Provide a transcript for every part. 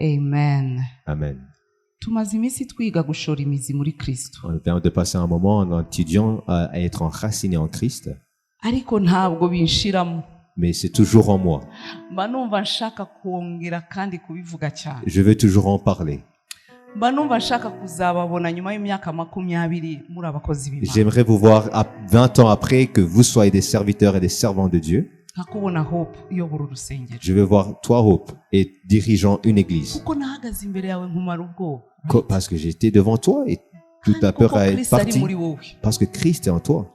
Amen. Amen. Tumaze iminsi twiga gushora imizi muri Kristo. On vient de passer un moment en étudiant à être enraciné en Christ, Ariko ntabwo binshiramo. mais c'est toujours en moi. Mba numva nshaka kongera kandi kubivuga cyane. Je veux toujours en parler. Mba numva nshaka kuzababona nyuma y'imyaka 20 muri abakozi b'Imana. J'aimerais vous voir 20 ans après que vous soyez des serviteurs et des servants de Dieu. Nkakubona Hope iyobora urusengero. Je veux voir toi, Hope, et dirigeant une église. Kuko nahagaze imbere yawe nkumara ubwoba. Parce que j'étais devant toi et toute la peur est partie. Parce que Christ est en toi.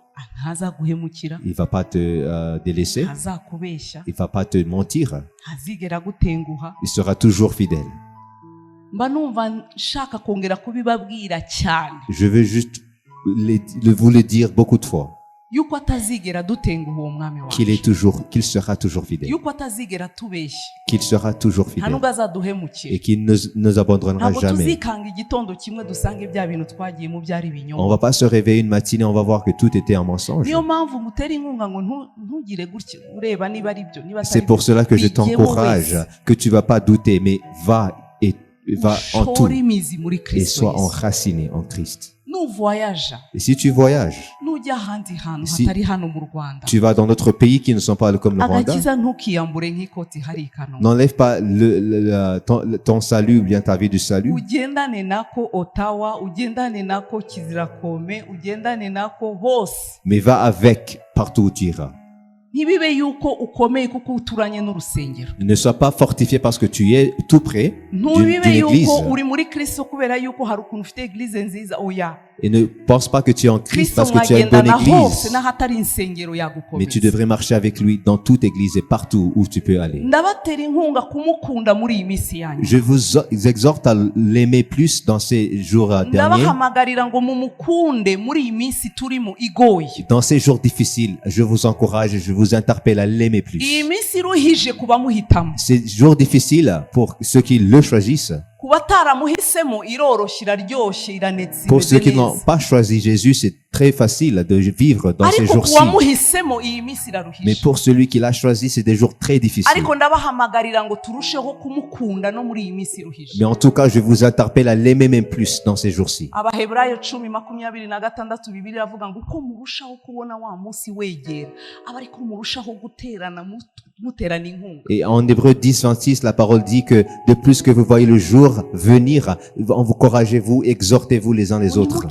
Ntazaguhemukira. Il ne va pas te délaisser. Ntazakubeshya. Il ne va pas te mentir. Ntazigera gutenguha. Il sera toujours fidèle. Mba numva nshaka kongera kubibabwira cyane. Je veux juste vous le dire beaucoup de fois. Yuko atazigera dutenguha uwo mwami wacu. Qu'il sera toujours fidèle. Yuko atazigera tubeshya. Qu'il sera toujours fidèle. Ntanubwo azaduhemukira. Et qu'il ne nous abandonnera Ntabwo jamais. tuzikanga igitondo kimwe dusange bya bintu twagiyemo byari ibinyoma. On va pas se réveiller une matinée, on va voir que tout était un mensonge. Niyo mpamvu mutera inkunga ngo ntugire gutya ureba niba ari byo niba C'est pour cela que je t'encourage, que tu vas pas douter, mais va en tout et sois enraciné en Christ. Et si tu voyages, si tu vas dans d'autres pays qui ne sont pas comme le Rwanda, n'enlève pas ton salut ou bien ta vie du salut. Mais va avec partout où tu iras. Ne sois pas fortifié parce que tu es tout près d'une église. Et ne pense pas que tu es en Christ parce que tu as une bonne église. Mais tu devrais marcher avec lui dans toute église et partout où tu peux aller. Je vous exhorte à l'aimer plus dans ces jours derniers. Dans ces jours difficiles, je vous encourage et je vous interpelle à l'aimer plus. Ces jours difficiles, pour ceux qui le choisissent, pour ceux qui n'ont pas choisi Jésus, c'est très facile de vivre dans ces jours-ci. Mais pour celui qui l'a choisi, c'est des jours très difficiles. Mais en tout cas, je vous interpelle à l'aimer même plus dans ces jours-ci. Et en Hébreux 10:26, la parole dit que de plus que vous voyez le jour venir, encouragez-vous, exhortez-vous les uns les autres.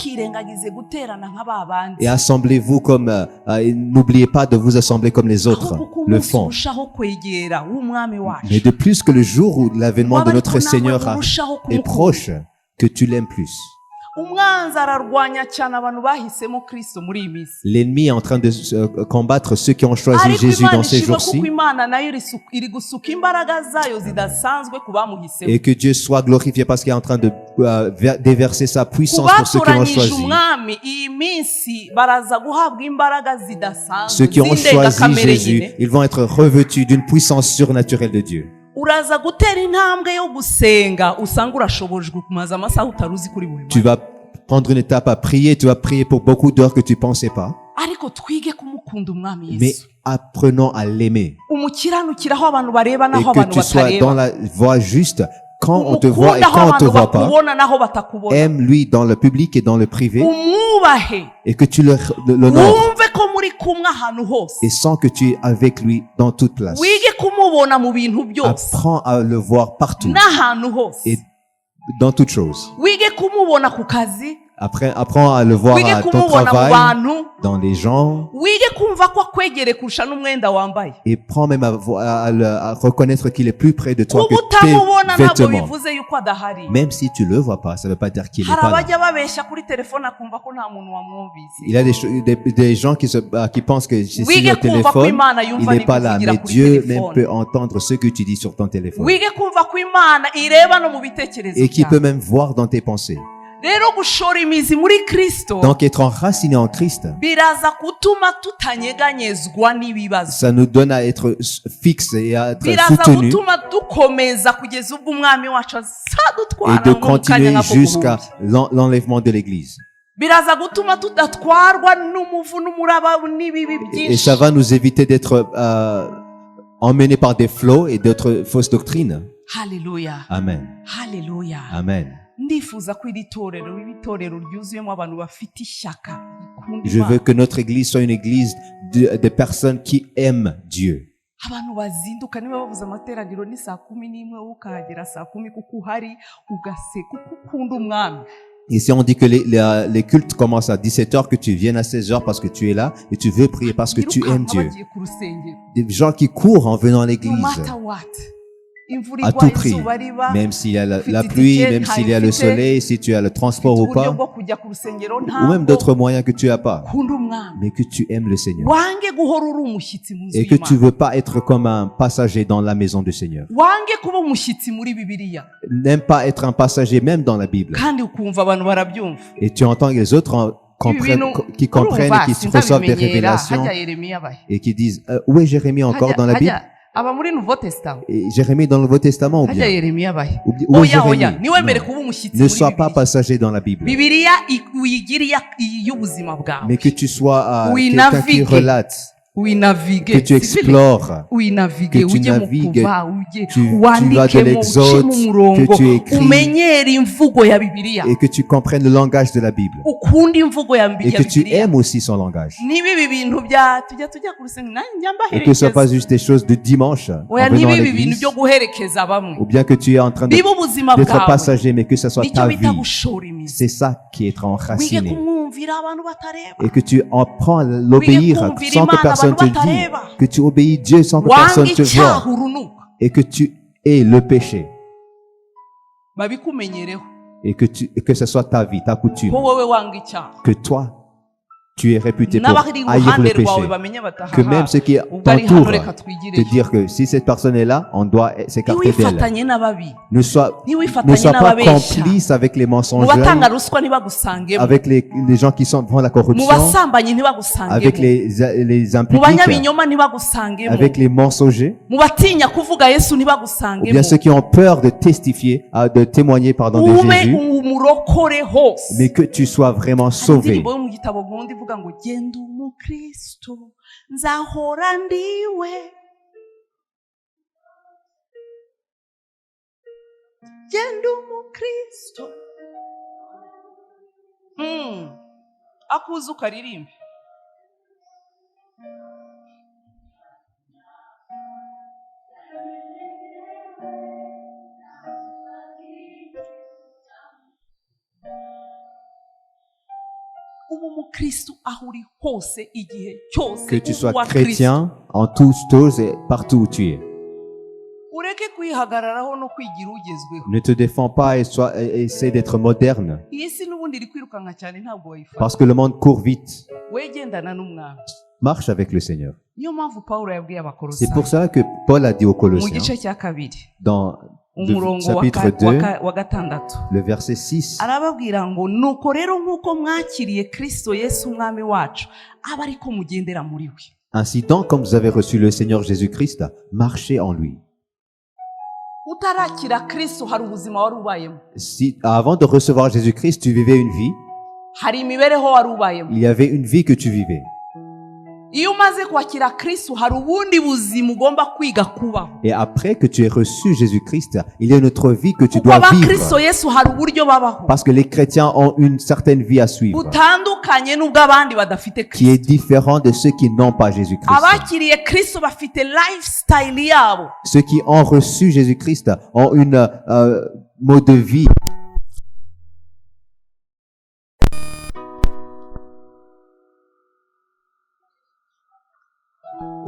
Et assemblez-vous comme, n'oubliez pas de vous assembler comme les autres le font. Mais de plus que le jour où l'avènement de notre Seigneur est proche, que tu l'aimes plus. L'ennemi est en train de combattre ceux qui ont choisi Jésus dans ces jours-ci. Et que Dieu soit glorifié parce qu'il est en train de déverser sa puissance pour ceux qui l'ont choisi. Ceux qui ont choisi Jésus, ils vont être revêtus d'une puissance surnaturelle de Dieu. Tu vas prendre une étape à prier, tu vas prier pour beaucoup d'heures que tu pensais pas. Mais apprenons à l'aimer. Et que tu sois dans la voie juste quand on te voit et quand on te voit pas. Aime-lui dans le public et dans le privé. Et que tu l'honores. Et sens que tu es avec lui dans toute place. Apprends à le voir partout. Et dans toutes choses. Apprends à le voir à ton travail, dans les gens. Et prends même à reconnaître qu'il est plus près de toi que tes vêtements. Même si tu le vois pas, ça veut pas dire qu'il n'est pas là. Il y a des gens qui pensent que si le téléphone, il n'est pas là. Mais Dieu même peut entendre ce que tu dis sur ton téléphone. Et qui peut même voir dans tes pensées. Donc être enraciné en Christ, ça nous donne à être fixe et à être soutenu et de continuer jusqu'à l'enlèvement de l'Église. Et ça va nous éviter d'être emmenés par des flots et d'autres fausses doctrines. Hallelujah. Amen. Hallelujah. Amen. Je veux que notre église soit une église de personnes qui aiment Dieu. Et si on dit que les cultes commencent à 17h, que tu viennes à 16h parce que tu es là et tu veux prier parce que tu aimes Dieu. Des gens qui courent en venant à l'église. À tout prix, même s'il y a la pluie, même s'il y a le soleil, si tu as le transport ou pas, ou même d'autres moyens que tu n'as pas, mais que tu aimes le Seigneur. Et que tu ne veux pas être comme un passager dans la maison du Seigneur. N'aime pas être un passager même dans la Bible. Et tu entends que les autres qui comprennent et qui reçoivent des révélations et qui disent « Où est Jérémie encore dans la Bible ?» Et Jérémie dans le Nouveau Testament ou bien? Où est Jérémie? Ne sois pas passager dans la Bible. Mais que tu sois quelqu'un qui relate. Que tu explores, que tu navigues, tu vas de l'Exode, que tu écris et que tu comprennes le langage de la Bible et que tu aimes aussi son langage. Et que ce ne soit pas juste des choses de dimanche en venant à l'église ou bien que tu es en train d'être passager, mais que ce soit ta vie. C'est ça qui est enraciné. Et que tu apprends à l'obéir sans que personne te dise, que tu obéis Dieu sans que personne te voie, et que tu aies le péché, et que ce soit ta vie, ta coutume, que toi tu es réputé pour haïr le péché, que même ceux qui t'entourent te dire que si cette personne est là, on doit s'écarter d'elle. Ne sois pas complice avec les mensongers, avec les gens qui font la corruption, avec les impudiques, avec les mensongers, ou bien ceux qui ont peur de testifier, de témoigner de Jésus, mais que tu sois vraiment sauvé. ngo genda umukristo nzahora ndiwe genda umukristo akuza ukaririmbe que tu sois chrétien en tous choses et partout où tu es. Ne te défends pas et essaie d'être moderne. Parce que le monde court vite. Marche avec le Seigneur. C'est pour ça que Paul a dit aux Colossiens, dans le chapitre 2, le verset 6, ainsi donc, comme vous avez reçu le Seigneur Jésus-Christ, marchez en lui. Si avant de recevoir Jésus-Christ, tu vivais une vie, il y avait une vie que tu vivais. Et après que tu aies reçu Jésus-Christ, il y a une autre vie que tu dois vivre. Parce que les chrétiens ont une certaine vie à suivre, qui est différent de ceux qui n'ont pas Jésus-Christ. Ceux qui ont reçu Jésus-Christ ont une mode de vie.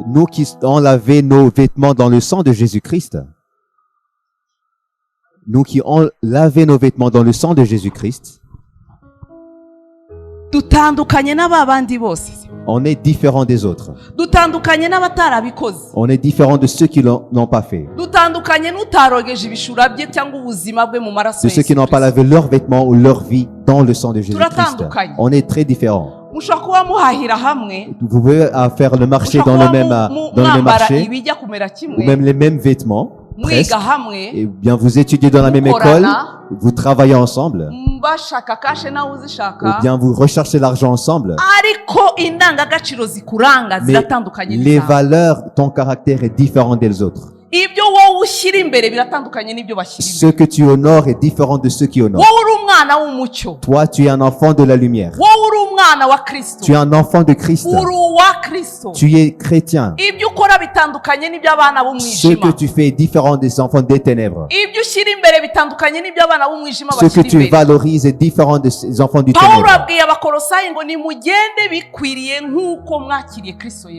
Nous qui avons lavé nos vêtements dans le sang de Jésus-Christ, on est différent des autres. On est différent de ceux qui n'ont pas fait. De ceux qui n'ont pas lavé leurs vêtements ou leur vie dans le sang de Jésus-Christ. On est très différents. Vous pouvez faire le marché dans le même marché, ou même les mêmes vêtements, presque, et bien vous étudiez dans la même école, vous travaillez ensemble, ou bien vous recherchez l'argent ensemble. Mais les valeurs, ton caractère est différent des autres. Ce que tu honores est différent de ceux qui honorent. Toi, tu es un enfant de la lumière. Tu es un enfant de Christ. Tu es chrétien. Ce que tu fais est différent des enfants des ténèbres. Ce que tu valorises est différent des enfants du ténèbre.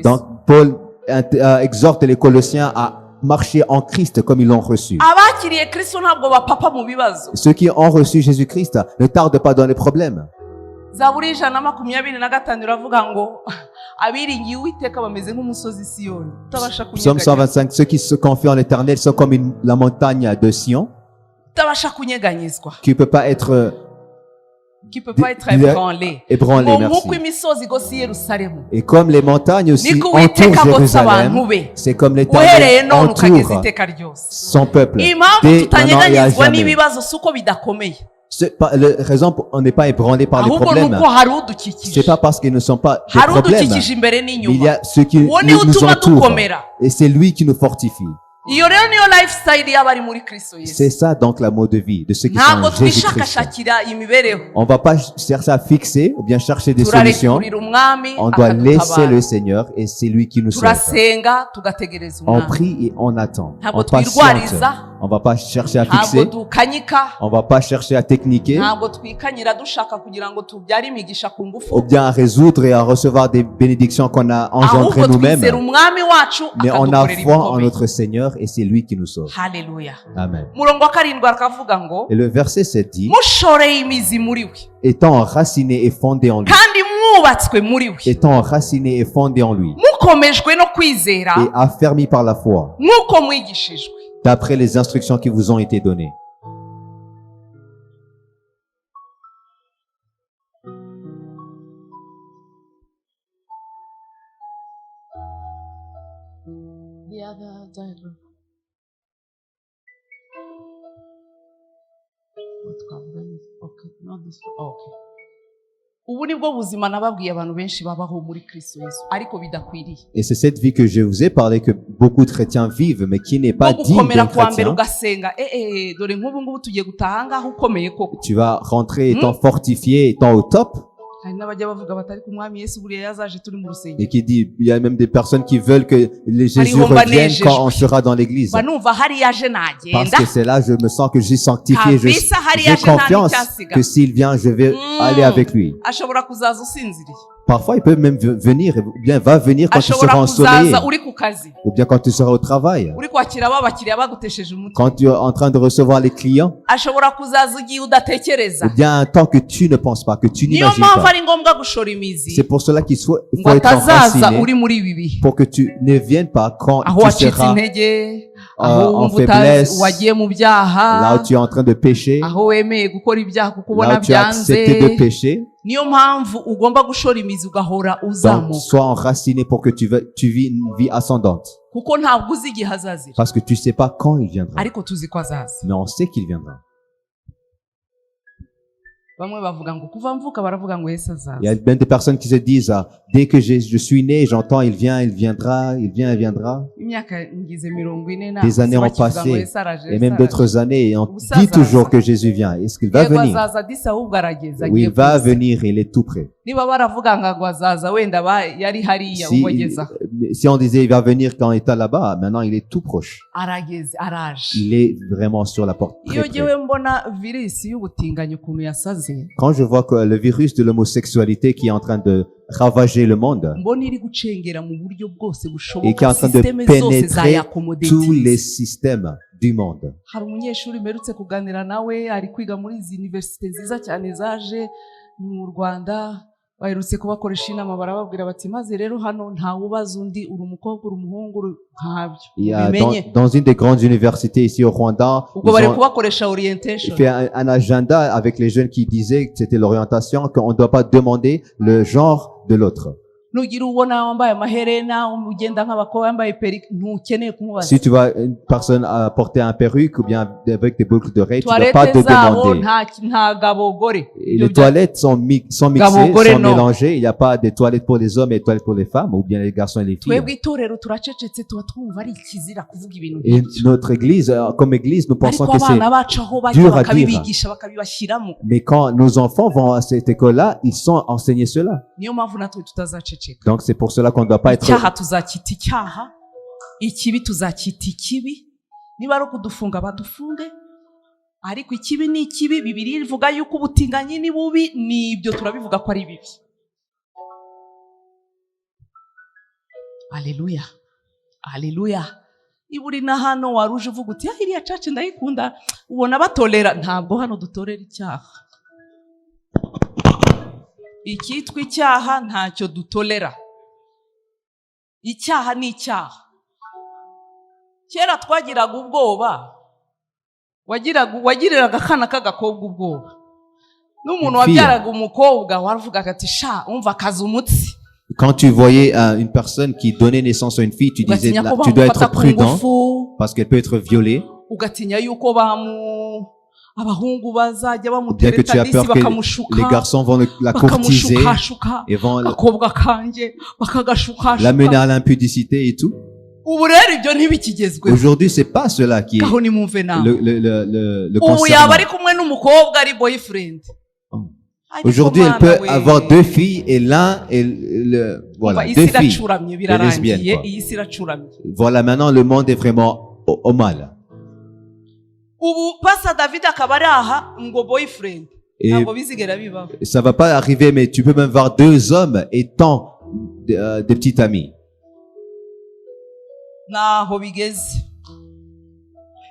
Donc, Paul exhorte les Colossiens à marcher en Christ comme ils l'ont reçu. Ceux qui ont reçu Jésus-Christ ne tardent pas dans les problèmes. Psaume 125, ceux qui se confient en l'Éternel sont comme la montagne de Sion, qui ne peut pas être ébranlé, merci. Et comme les montagnes aussi entourent Jérusalem, c'est comme l'Éternel entoure son peuple dès maintenant et à jamais. La raison pour on n'est pas ébranlé par les problèmes, c'est pas parce qu'ils ne sont pas des problèmes, mais il y a ceux qui nous entourent et c'est lui qui nous fortifie. C'est ça donc la mode de vie de ceux qui sont en Jésus-Christ. On va pas chercher à fixer ou bien chercher des solutions. On doit laisser le Seigneur et c'est lui qui nous sauve. On prie et on attend. On patiente. On va pas chercher à fixer. On va pas chercher à techniquer. Ou bien à résoudre et à recevoir des bénédictions qu'on a engendrées nous-mêmes. Mais on a foi en notre Seigneur et c'est lui qui nous sauve. Alléluia. Amen. Et le verset 7 dit, étant enraciné et fondé en lui. Étant enraciné et fondé en lui. Et affermi par la foi. D'après les instructions qui vous ont été données. Et c'est cette vie que je vous ai parlé que beaucoup de chrétiens vivent, mais qui n'est pas digne d'un chrétien. Tu vas rentrer étant fortifié, étant au top. Et qui dit, il y a même des personnes qui veulent que Jésus revienne quand on sera dans l'église. Parce que c'est là, je me sens que j'ai sanctifié, j'ai confiance que s'il vient, je vais aller avec lui. Parfois, il peut même venir, ou bien va venir quand tu seras ensoleillé, ou bien quand tu seras au travail, quand tu es en train de recevoir les clients, ou bien un temps que tu ne penses pas, que tu n'imagines pas. C'est pour cela qu'il faut être enraciné pour que tu ne viennes pas quand tu seras en faiblesse, là où tu es en train de pécher, là où tu as accepté de pécher. Donc, sois enraciné pour que tu vis une vie ascendante. Parce que tu ne sais pas quand il viendra. Mais on sait qu'il viendra. Il y a même des personnes qui se disent, dès que je suis né, j'entends, il viendra. Des années ont passé, et même d'autres années, et on dit toujours que Jésus vient. Est-ce qu'il va venir? Oui, il va venir, il est tout près. Si on disait il va venir quand il est là-bas, maintenant il est tout proche. Il est vraiment sur la porte. Très près. Quand je vois que le virus de l'homosexualité qui est en train de ravager le monde et qui est en train de pénétrer tous les systèmes du monde. baherutse kubakoresha inama barababwira bati maze rero hano ntawubaza undi uri umukobwa uri umuhungu uri nkabyo. Dans une des grandes universités ici au Rwanda, ubwo bari kubakoresha orientation. Il fait un agenda avec les jeunes qui disaient que c'était l'orientation, qu'on ne doit pas demander le genre de l'autre. Si tu vois une personne porter un perruque ou bien avec des boucles d'oreilles, tu ne dois pas te demander. Et les toilettes sont mixées, sont mélangées. Il n'y a pas des toilettes pour les hommes et des toilettes pour les femmes, ou bien les garçons et les filles. Et notre église, comme église, nous pensons que c'est dur à dire. Mais quand nos enfants vont à cette école-là, ils sont enseignés cela. Donc c'est pour cela qu'on ne doit pas être... ariko ikibi ni ikibi. Bibiliya ivuga yuko ubutinganyi ni bubi, nibyo turabivuga ko ari bibi. Haleluya, haleluya. Iburi na hano waruje uvuga uti iriya church ndayikunda, ubona batolera. Ntabwo hano dutorera icyaha. Ikitwa icyaha ntacyo dutolera. Icyaha ni icyaha. Kera twagiraga ubwoba, wagiriraga akana k'agakobwa ubwoba. N'umuntu wabyaraga umukobwa waravugaga ati sha umva akaza umutsi. Quand tu voyais une personne qui donnait naissance à une fille, tu disais là, tu dois être prudent parce qu'elle peut être violée. Ugatinya yuko abahungu bazajya Bien que tu bamutereta as disi peur que bakamushuka, les garçons vont la courtiser et vont akobwa kanje bakagashukashuka, l'amener à l'impudicité et tout. Ubu rero ibyo ntibikigezweho. Aujourd'hui, c'est pas cela qui est Gaho nimumve nawe. le Ubu concernant. yaba ari kumwe n'umukobwa ari boyfriend. Aujourd'hui, elle peut avoir deux filles et l'un est voilà, deux filles. Les lesbiennes, quoi. Voilà, maintenant le monde est vraiment au mal. Ubu Pastor David akaba ari aha ngo boyfriend. Et Ntabwo bizigera bibaho. ça va pas arriver, mais tu peux même voir deux hommes étant des petits amis. Naho bigeze.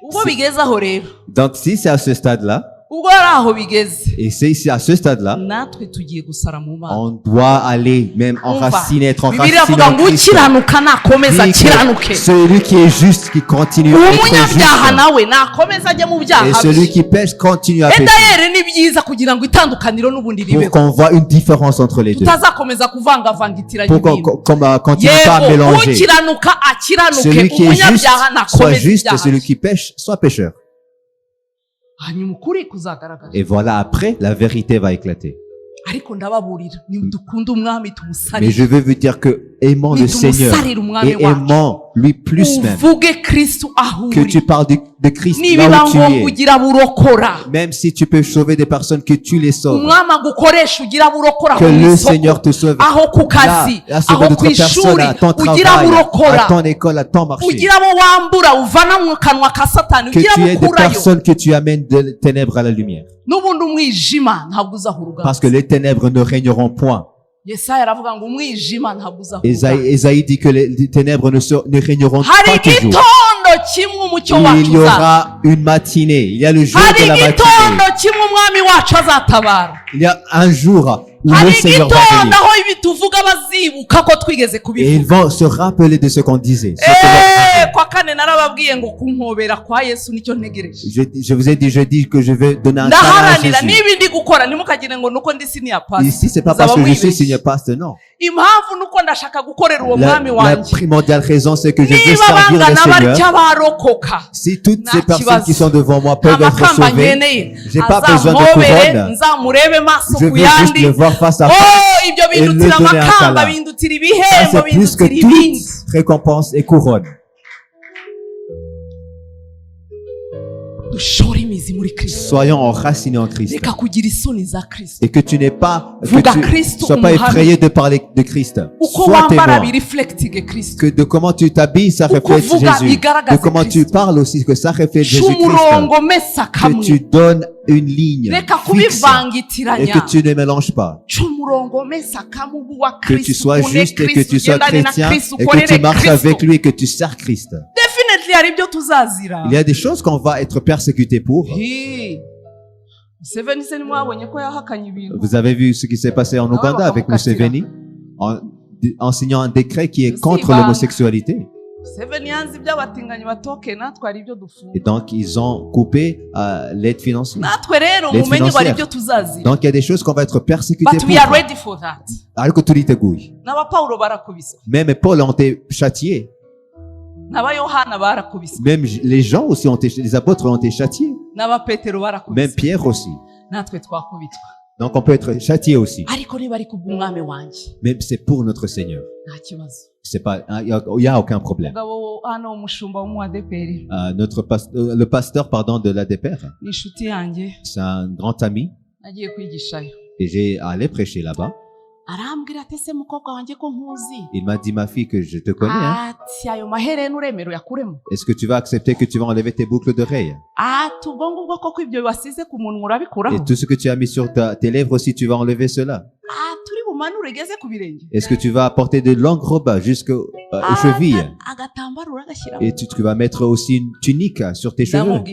Ubwo bigeze aho rero. Donc si c'est à ce stade-là, Ubwo ari aho bigeze. et c'est à ce stade-là, Natwe tugiye gusara mu Mana. on doit aller même enraciner, être Bibiliya enraciné avuga en ngo Christ. ukiranuka nakomeza Dit que kiranuke. celui qui est juste, qui continue à être Umunyabyaha juste. nawe nakomeza ajye mu byaha Et celui qui pêche continue à pécher. Edayeri ni byiza kugira ngo itandukaniro n'ubundi Pour ribeho. qu'on voit une différence entre les deux. Tutazakomeza kuvangavangitiranya Pour qu'on ibintu. continue pas à mélanger. Ukiranuka akiranuke, Celui qui est juste umunyabyaha soit nakomeza juste et ibyaha. celui qui pêche soit pécheur. Hanyuma ukuri kuzagaragara. Et voilà, après, la vérité va éclater. Ariko ndababurira nimudukunde umwami Mais tumusarire. je veux vous dire que aimons le Seigneur et aimons lui plus même. Uvuge Kristo aho Que tu uri. parles de Christ Nibiba là où tu ngombwa es. ugira burokora. Même si tu peux sauver des personnes, que tu les sauves. Umwami agukoresha ugira burokora Que ku le isoko, Seigneur te sauve. aho ku kazi, Là, à sauver aho d'autres ku personnes, ishuri, à ton ugira travail, burokora. à ton école, à ton marché. Ugira abo wambura uvana mu kanwa ka Satani, Que ugira tu aies des mukurayo. personnes que tu amènes de ténèbres à la lumière. N'ubundi umwijima ntabwo uzahuruga. Parce que les ténèbres ne régneront point. Yesaya aravuga ngo umwijima ntabwo uzahuruga. Esaïe dit que les ténèbres ne régneront Hari pas toujours. igitondo kimwe umucyo Il wacu y uzaza. aura une matinée. Il y a le jour Hari de la igitondo matinée. kimwe umwami wacu azatabara. Il y a un jour où Hari le Seigneur va igitondo venir. aho ibi tuvuga bazibuka ko twigeze Et ils kubivuga. vont se rappeler de ce qu'on disait. Ce que Kwa kane narababwiye ngo kumpobera kwa Yesu nicyo ntegereje. je vous ai dit jeudi que je vais donner un câlin à Ndaharanira Jésus. niba ndi gukora ntimukagire ngo nuko ndi senior pastor. Ici, c'est pas parce que je suis senior pasteur, non. Impamvu nuko ndashaka gukorera uwo La mwami wanjye. primordiale raison, c'est que je veux Niba servir bangana le barya Seigneur. barokoka. Si toutes Nta ces personnes kibazo. qui sont devant moi peuvent être Amakamba sauvées, nkeneye j'ai pas besoin de azampobere couronne. nzamurebe maso Je ku veux juste yandi. le voir face à Oh, face. ibyo et le bindutira donner un amakamba câlin. bindutira Ça, ibihembo c'est plus que bindutira ibindi. toute récompense et couronne. Dushore imizi muri Kristo. Soyons enracinés en Christ. Reka kugira isoni za Kristo. Et que tu n'es pas, Vuga que tu Kristo sois pas umuhamya. effrayé de parler de Christ. Uko Sois wambara témoin. bireflectige Kristo. Que de comment tu t'habilles, ça Uko reflète uvuga Jésus. bigaragaze De comment tu Kristo. parles aussi, que ça reflète Jésus-Christ. Shumurongo mesa Que kamwe. tu donnes une ligne Reka fixe et kubivangitiranya. que tu ne mélanges pas. Shumurongo mesa kamwe ubu wa Que tu Kristo. sois ukune juste et que Kristo, tu sois ugendane na chrétien Kristo, et que ukorere tu marches Kristo. avec lui et que tu sers Christ. Definitely hari ibyo tuzazira. Il y a des choses qu'on va être persécutés pour. Museveni se nimwabonye ko yahakanye ibintu. Vous avez vu ce qui s'est passé en Ouganda avec Museveni en signant un décret qui est contre l'homosexualité. Et donc, ils ont coupé l'aide financière. Donc, il y a des choses qu'on va être persécutés pour. Alors que tout est gouille. Même Paul ont été châtiés. Même les gens aussi les apôtres ont été châtiés. Même Pierre aussi. Donc on peut être châtié aussi. Mais c'est pour notre Seigneur. C'est pas, il y a aucun problème. Le pasteur, de l'ADPR, c'est un grand ami. Et j'ai allé prêcher là-bas. Il m'a dit, ma fille, que je te connais. Hein? Est-ce que tu vas accepter que tu vas enlever tes boucles d'oreilles? Et tout ce que tu as mis sur tes lèvres aussi, tu vas enlever cela. Est-ce que tu vas apporter de longues robes jusqu'aux chevilles? Et tu vas mettre aussi une tunique sur tes cheveux?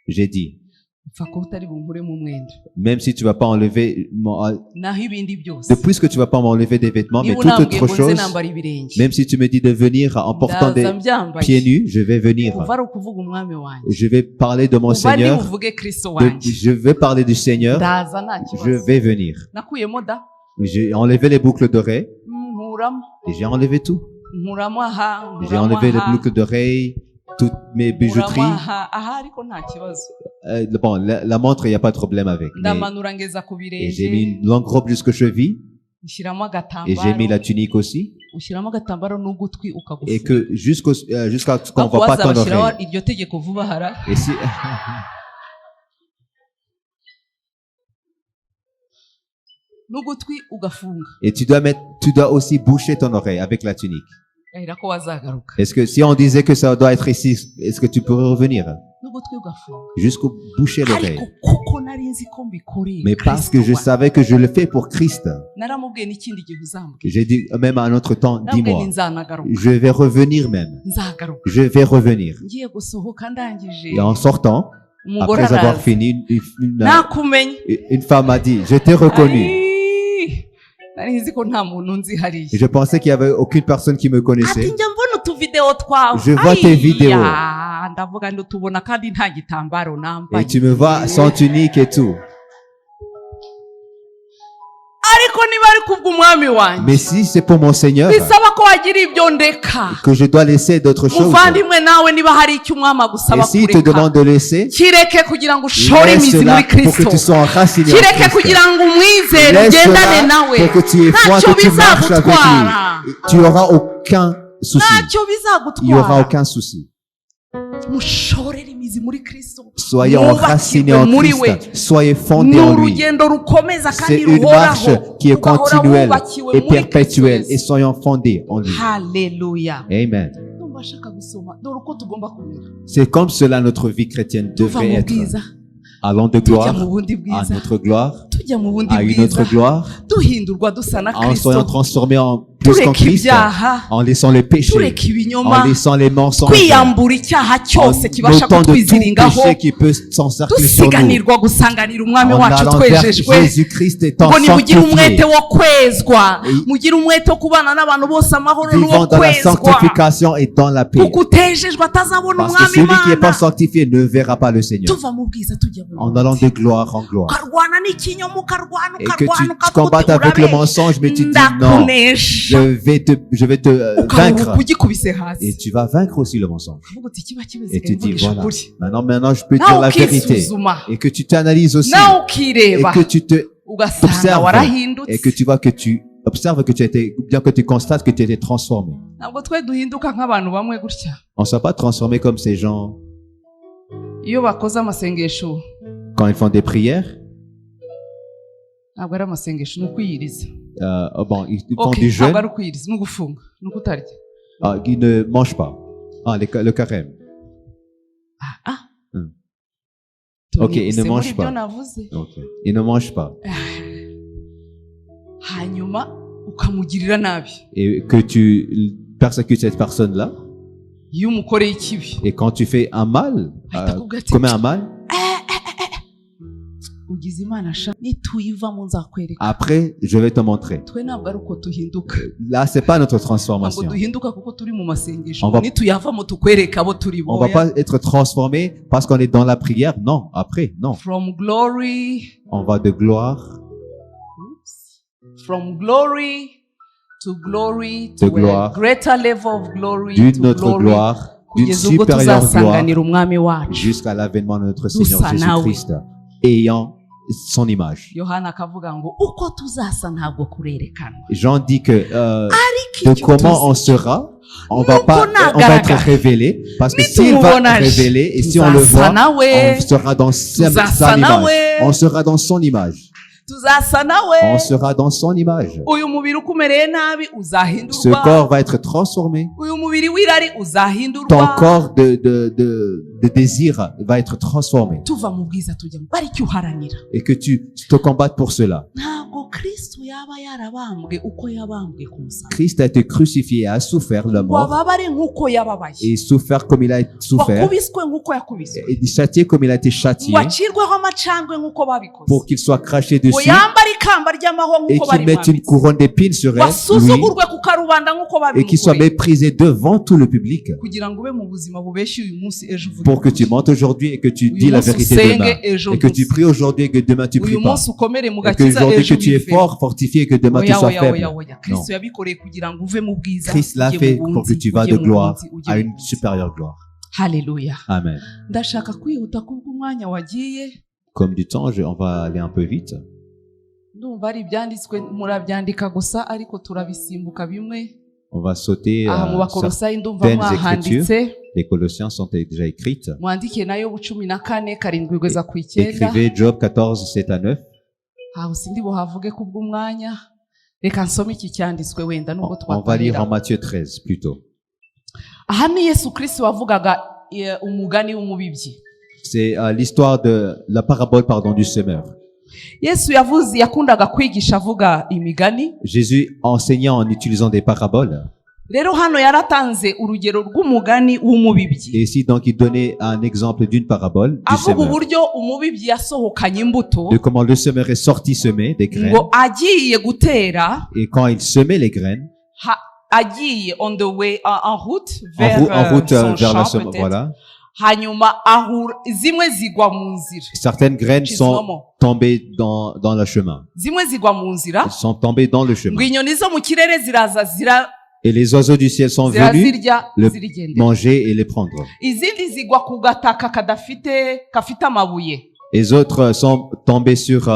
J'ai dit, même si tu vas pas enlever depuis que tu vas pas m'enlever des vêtements, mais toute autre chose, même si tu me dis de venir en portant des pieds nus, je vais venir. Je vais parler de mon Seigneur. Je vais parler du Seigneur. Je vais venir. J'ai enlevé les boucles d'oreilles. Et j'ai enlevé tout. J'ai enlevé les boucles d'oreilles, toutes mes bijouteries. Bon, la montre, il n'y a pas de problème avec. Et j'ai mis une longue robe jusqu'aux chevilles. Et j'ai mis la tunique aussi. Et que jusqu'à ce qu'on ne voit pas ton oreille. Et si... Et tu dois aussi boucher ton oreille avec la tunique. Est-ce que si on disait que ça doit être ici, est-ce que tu pourrais revenir? Jusqu'au boucher l'oreille. Mais parce que je savais que je le fais pour Christ. J'ai dit même à un autre temps, dis-moi, je vais revenir même. Je vais revenir. Et en sortant, après avoir fini, une femme m'a dit, je t'ai reconnu. Je pensais qu'il n'y avait aucune personne qui me connaissait. Je vois tes vidéos. Et tu me vois sans tunique et tout. Mais si c'est pour mon Seigneur que je dois laisser d'autres choses, et s'il te demande de laisser, laisse-la pour que tu sois enraciné en Christ. Laisse-la pour que tu aies foi, que tu marches avec lui. Tu n'auras aucun souci. Il n'y aura aucun souci. Soyez enracinés en Christ. Soyez fondés en lui. C'est une marche qui est continuelle et perpétuelle. Et soyons fondés en lui. Alléluia. Amen. C'est comme cela notre vie chrétienne devrait être. Allons de gloire à notre gloire, à une autre gloire, en soyant transformés en plus qu'en Christ, en laissant les péchés, en laissant les mensonges, en notant de tout péché qui peut s'encercler sur nous, en allant vers Jésus-Christ étant sanctifié, vivant dans la sanctification et dans la paix. Parce que celui qui n'est pas sanctifié ne verra pas le Seigneur. En allant de gloire en gloire. Et que tu combattes avec le mensonge, mais tu dis non, je vais te vaincre. Et tu vas vaincre aussi le mensonge. Et tu dis voilà, maintenant je peux dire la vérité. Et que tu t'analyses aussi. Et que tu t'observes. Et que tu vois que tu observes que tu as été, bien que tu constates que tu as été transformé. On ne soit pas transformé comme ces gens. Quand ils font des prières, bon, ils font du jeûne. Ils ne mangent pas. Le carême. Ok, ils ne mangent pas. Okay. Ils ne mangent pas. Et que tu persécutes cette personne-là. Et quand tu fais un mal, commets un mal, Après, je vais te montrer. Là, c'est pas notre transformation. On va pas être transformé parce qu'on est dans la prière. Non, après, non. From glory. On va de gloire. From glory to glory, de gloire, greater level of glory, d'une autre gloire, d'une supérieure gloire, jusqu'à l'avènement de notre Seigneur Jésus-Christ, ayant son image. Jean dit que de comment on sera, on va être révélé, parce que s'il va révéler et si on le voit, on sera dans sa image, on sera dans son image. On sera dans son image. Ce corps va être transformé. Ton corps de désir va être transformé. Et que tu te combattes pour cela. Christ a été crucifié et a souffert la mort. Et souffert comme il a souffert. Et châtié comme il a été châtié. Pour qu'il soit craché dessus. Et qu'il mette une couronne d'épines sur elle, lui, et qu'il soit méprisé devant tout le public. Pour que tu montes aujourd'hui et que tu dis la vérité demain. Et que tu pries aujourd'hui et que demain tu pries pas. Et que aujourd'hui que tu es fort, fortifié et que demain tu sois faible. Non. Christ l'a fait pour que tu vas de gloire à une supérieure gloire. Alléluia. Amen. Comme du temps, on va aller un peu vite. On va sauter certaines écritures. Les Colossiens sont déjà écrites. Écrivez Job 14, 7 à 9. On va lire en Matthieu 13 plutôt. C'est l'histoire de la parabole du semeur. Jésus enseignait en utilisant des paraboles. Et ici, donc, il donnait un exemple d'une parabole du semeur. De comment le semeur est sorti semer des graines. Et quand il semait les graines, en route vers la semence, voilà. Certaines graines sont tombées dans le chemin. Elles sont tombées dans le chemin. Et les oiseaux du ciel sont venus le manger et les prendre. Les autres sont tombés sur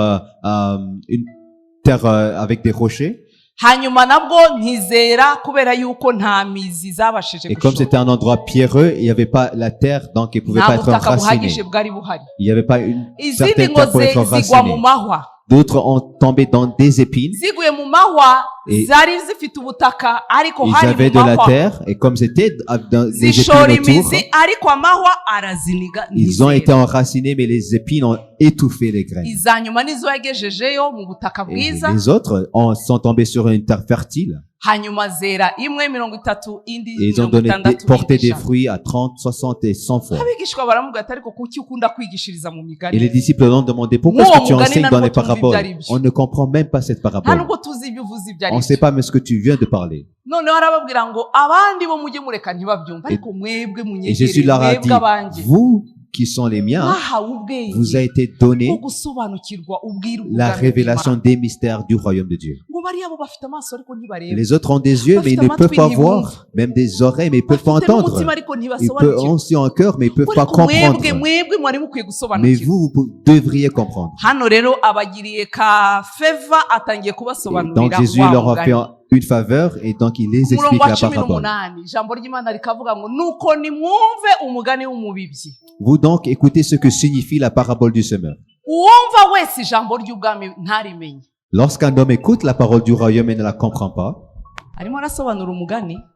une terre avec des rochers. Et comme c'était un endroit pierreux, il n'y avait pas la terre, donc il ne pouvait pas être enraciné. Il n'y avait pas une certaine terre pour être enraciné. D'autres ont tombé dans des épines. Et ils avaient de la terre, et comme c'était dans des épines autour, ils ont été enracinés, mais les épines ont étouffé les graines. Et les autres sont tombés sur une terre fertile. Et ils ont porté des fruits à 30, 60 et 100 fois. Et les disciples ont demandé pourquoi est-ce que tu enseignes dans les paraboles? On ne comprend même pas cette parabole. On ne sait pas mais ce que tu viens de parler. Et Jésus leur a dit, vous qui sont les miens, vous a été donné la révélation des mystères du royaume de Dieu. Et les autres ont des yeux, mais ils ne peuvent pas voir, même des oreilles, mais ils ne peuvent pas entendre. Ils ont aussi un cœur, mais ils ne peuvent pas comprendre. Mais vous devriez comprendre. Et donc Jésus leur a fait une faveur et donc il les explique la parabole. Vous donc écoutez ce que signifie la parabole du semeur. Lorsqu'un homme écoute la parole du royaume et ne la comprend pas,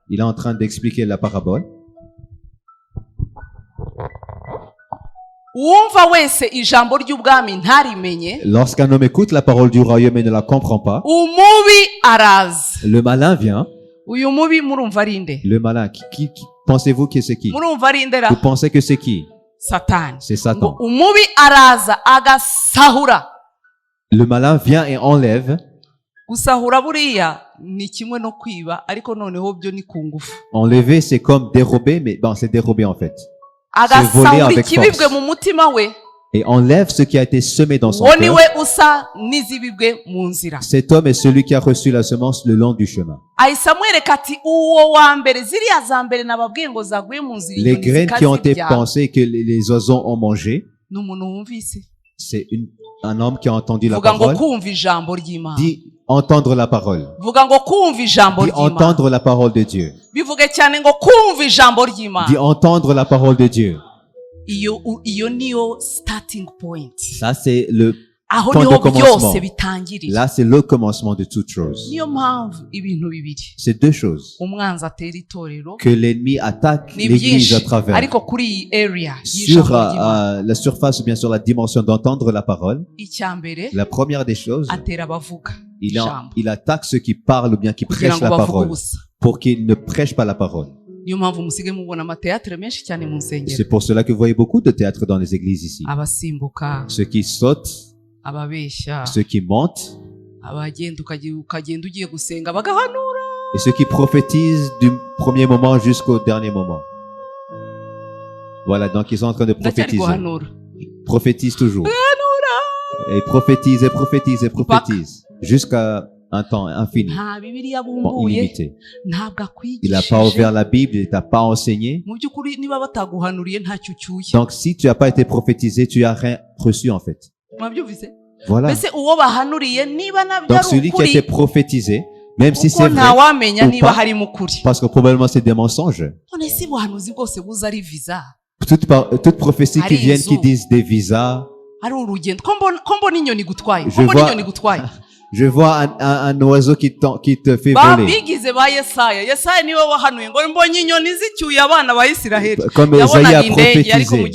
il est en train d'expliquer la parabole. Lorsqu'un homme écoute la parole du royaume et ne la comprend pas, le malin vient. Le malin, qui pensez-vous que c'est qui? Vous pensez que c'est qui? Satani. C'est Satan. Umubi araza agasahura. Le malin vient et enlève. Gusahura buriya ni kimwe no kwiba ariko noneho byo ni ku ngufu. Enlever c'est comme dérober, mais bon, c'est dérober en fait. C'est voler avec force. Et enlève ce qui a été semé dans son cœur. Cet homme est celui qui a reçu la semence le long du chemin. Les graines qui ont été pensées que les oiseaux ont mangé, c'est un homme qui a entendu la parole. Dit entendre la parole. Dit entendre la parole de Dieu. Dit entendre la parole de Dieu. Ça c'est le point de commencement. Là c'est le commencement de toute chose. C'est deux choses que l'ennemi attaque l'église à travers. Sur la surface ou bien sur la dimension d'entendre la parole, la première des choses, il attaque ceux qui parlent ou bien qui prêchent la parole pour qu'ils ne prêchent pas la parole. C'est pour cela que vous voyez beaucoup de théâtre dans les églises ici. Ceux qui sautent, ceux qui mentent, et ceux qui prophétisent du premier moment jusqu'au dernier moment. Voilà, donc ils sont en train de prophétiser. Ils prophétisent toujours. Et prophétisent et prophétisent et prophétisent jusqu'à un temps infini, bon, illimité. Il n'a pas ouvert la Bible, il ne t'a pas enseigné. Donc si tu n'as pas été prophétisé, tu n'as rien reçu en fait. Voilà. Donc celui qui a été prophétisé, même si c'est vrai ou pas, parce que probablement c'est des mensonges. Toute prophétie qui viennent, qui disent des visas. Je vois un oiseau qui te fait voler. Comme Esaïe a prophétisé.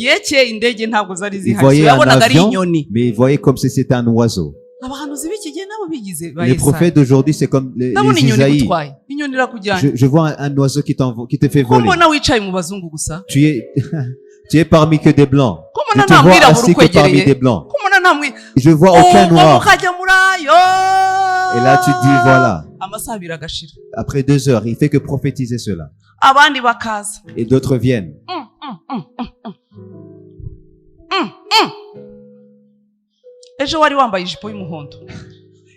Il voyait un avion, mais il voyait comme si c'était un oiseau. Les prophètes d'aujourd'hui, c'est comme les Isaïe. Je vois un oiseau qui te fait voler. Tu es parmi que des blancs. Je te vois assis que parmi des blancs. Je vois aucun noir. Et là, tu dis, voilà. Après 2 heures, il fait que prophétiser cela. Et d'autres viennent.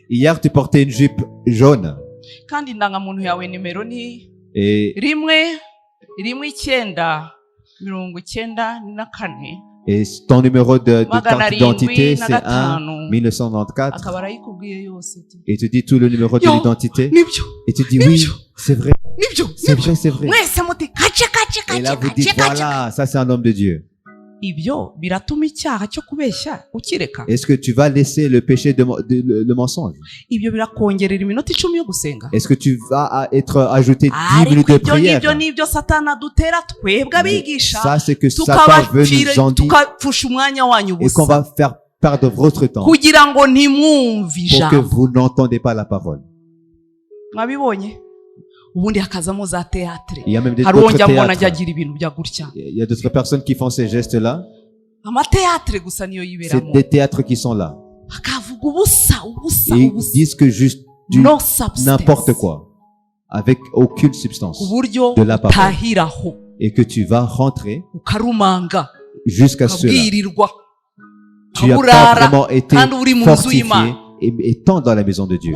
Hier, tu portais une jupe jaune. Et ton numéro de carte d'identité, c'est 1 1994. Et tu dis tout le numéro de l'identité. Et tu dis oui, c'est vrai. C'est vrai, c'est vrai. Et là, vous dites, voilà, ça c'est un homme de Dieu. Est-ce que tu vas laisser le péché le mensonge? Est-ce que tu vas être ajouté 10 minutes de prière? Ça, c'est que Satan veut nous en dire et qu'on va faire perdre votre temps pour que vous n'entendez pas la parole. Il y a même des autres théâtres. Il y a d'autres personnes qui font ces gestes-là. C'est des théâtres qui sont là. Et ils disent que juste du n'importe quoi, avec aucune substance de la parole. Et que tu vas rentrer jusqu'à cela. Tu n'as pas vraiment été fortifié étant dans la maison de Dieu.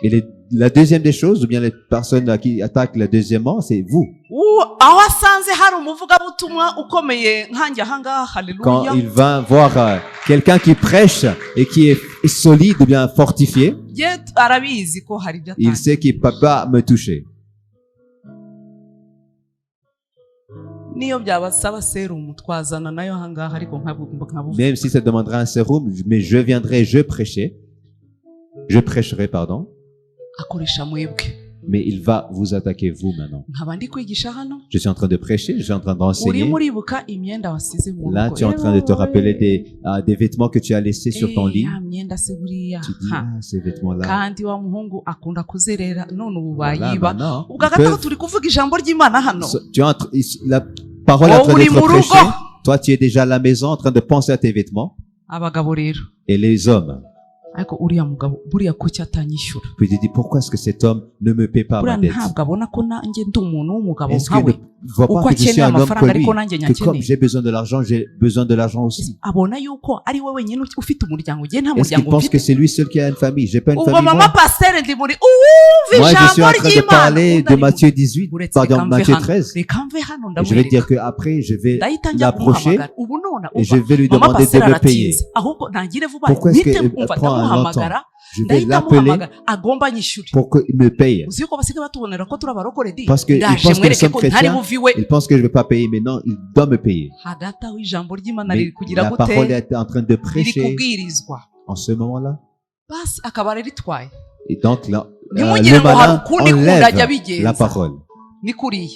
Et la deuxième des choses, ou bien les personnes qui attaquent la deuxièmement, c'est vous. Quand il va voir quelqu'un qui prêche et qui est solide ou bien fortifié, il sait qu'il ne peut pas me toucher. Même si ça demandera un sérum, mais je viendrai, je prêcherai, pardon. Mais il va vous attaquer vous maintenant. Je suis en train de prêcher, je suis en train d'enseigner. Là, tu es en train de te rappeler des vêtements que tu as laissés sur ton lit. Tu dis, ces vêtements-là. Voilà, maintenant, parole est en train d'être prêchée. Toi, tu es déjà à la maison en train de penser à tes vêtements. Et les hommes. Puis tu dis, pourquoi est-ce que cet homme ne me paie pas ma dette? Est-ce qu'il ne voit pas que je suis un homme comme lui, que comme j'ai besoin de l'argent, j'ai besoin de l'argent aussi? Est-ce qu'il pense que c'est lui seul qui a une famille? J'ai pas une famille, moi. Moi, je suis en train de parler de Matthieu 18, pardon, Matthieu 13. Et je vais dire qu'après, je vais l'approcher et je vais lui demander de me payer. Pourquoi est-ce qu'il prend un longtemps? Je vais l'appeler pour qu'il me paye. Parce qu'il pense que nous sommes chrétiens, il pense que je ne vais pas payer, mais non, il doit me payer. Mais la parole est en train de prêcher en ce moment-là. Et donc là, le malin enlève la parole.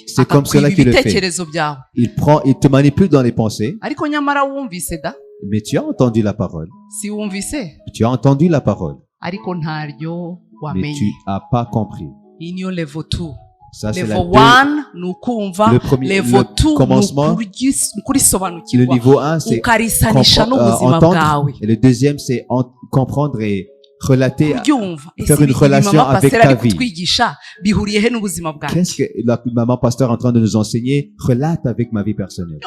C'est comme cela qu'il le fait. Il te manipule dans les pensées. Mais tu as entendu la parole. Tu as entendu la parole. Mais tu n'as pas compris. Ça, c'est le premier commencement. Le niveau 1, c'est entendre. Et le deuxième, c'est comprendre et relater, faire une relation avec ta vie. Qu'est-ce que la maman pasteur est en train de nous enseigner? Relate avec ma vie personnelle.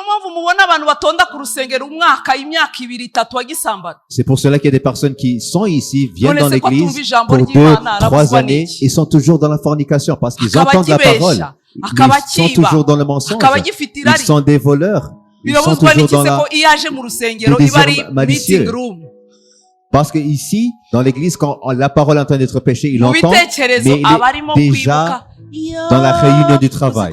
C'est pour cela qu'il y a des personnes qui sont ici, viennent dans l'église pour 2-3 années et sont toujours dans la fornication parce qu'ils entendent la parole. Ils sont toujours dans le mensonge. Ils sont des voleurs. Ils sont toujours dans des désirs malicieux. Parce que ici, dans l'église, quand la parole est en train d'être prêchée, il l'entend, mais il est déjà dans la réunion du travail.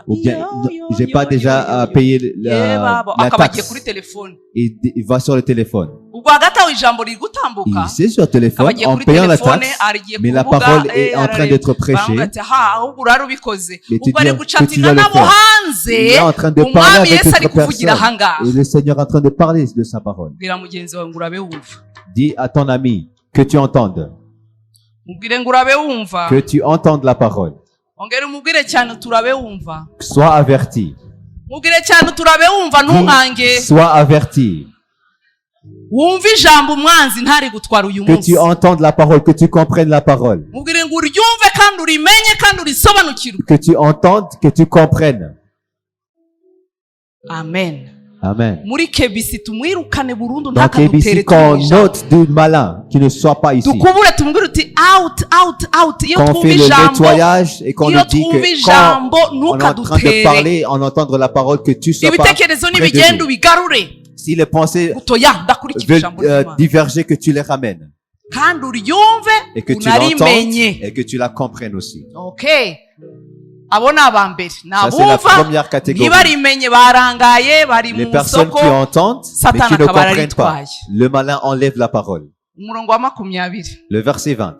Ou bien, j'ai pas déjà payé la taxe. Il va sur le téléphone. Il sait sur le téléphone, en payant la taxe, mais la parole est en train d'être prêchée. Mais tu dis que tu dois le faire. Il est en train de parler avec d'autres personnes. Et le Seigneur est en train de parler de sa parole. Dis à ton ami que tu entendes. Que tu entendes la parole. Sois averti. Sois averti. Que tu entendes la parole, que tu comprennes la parole. Que tu entendes, que tu comprennes. Amen. Amen. Dans KBC, qu'on note du malin qui ne soit pas ici. Qu'on fait le nettoyage et qu'on lui dit que quand on est en train de parler, en entendre la parole, que tu sois pas près de lui. Si les pensées veulent diverger, que tu les ramènes. Et que tu l'entendes et que tu la comprennes aussi. Ok. Ça, c'est la première catégorie. Les personnes qui entendent, mais qui ne comprennent pas. Le malin enlève la parole. Le verset 20.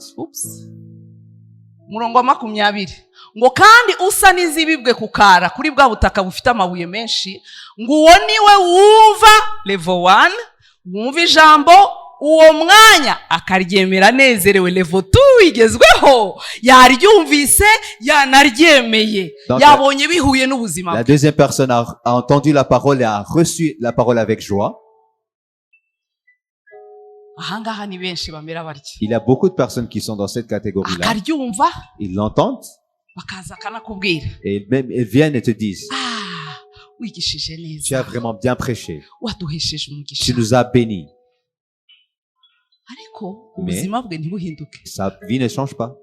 ngo kandi usa n'izibibwe kukara kuri bwa butaka bufite amabuye menshi nguwo niwe wumva level 1 wumva ijambo uwo mwanya akaryemera anezerewe level 2 igezweho yaryumvise yanaryemeye yabonye bihuye n'ubuzima. La deuxième personne a entendu la parole et a reçu la parole avec joie. Il y a beaucoup de personnes qui sont dans cette catégorie-là. Ils l'entendent. Et même ils viennent et te disent, tu as vraiment bien prêché. Tu nous as bénis. Mais sa vie ne change pas.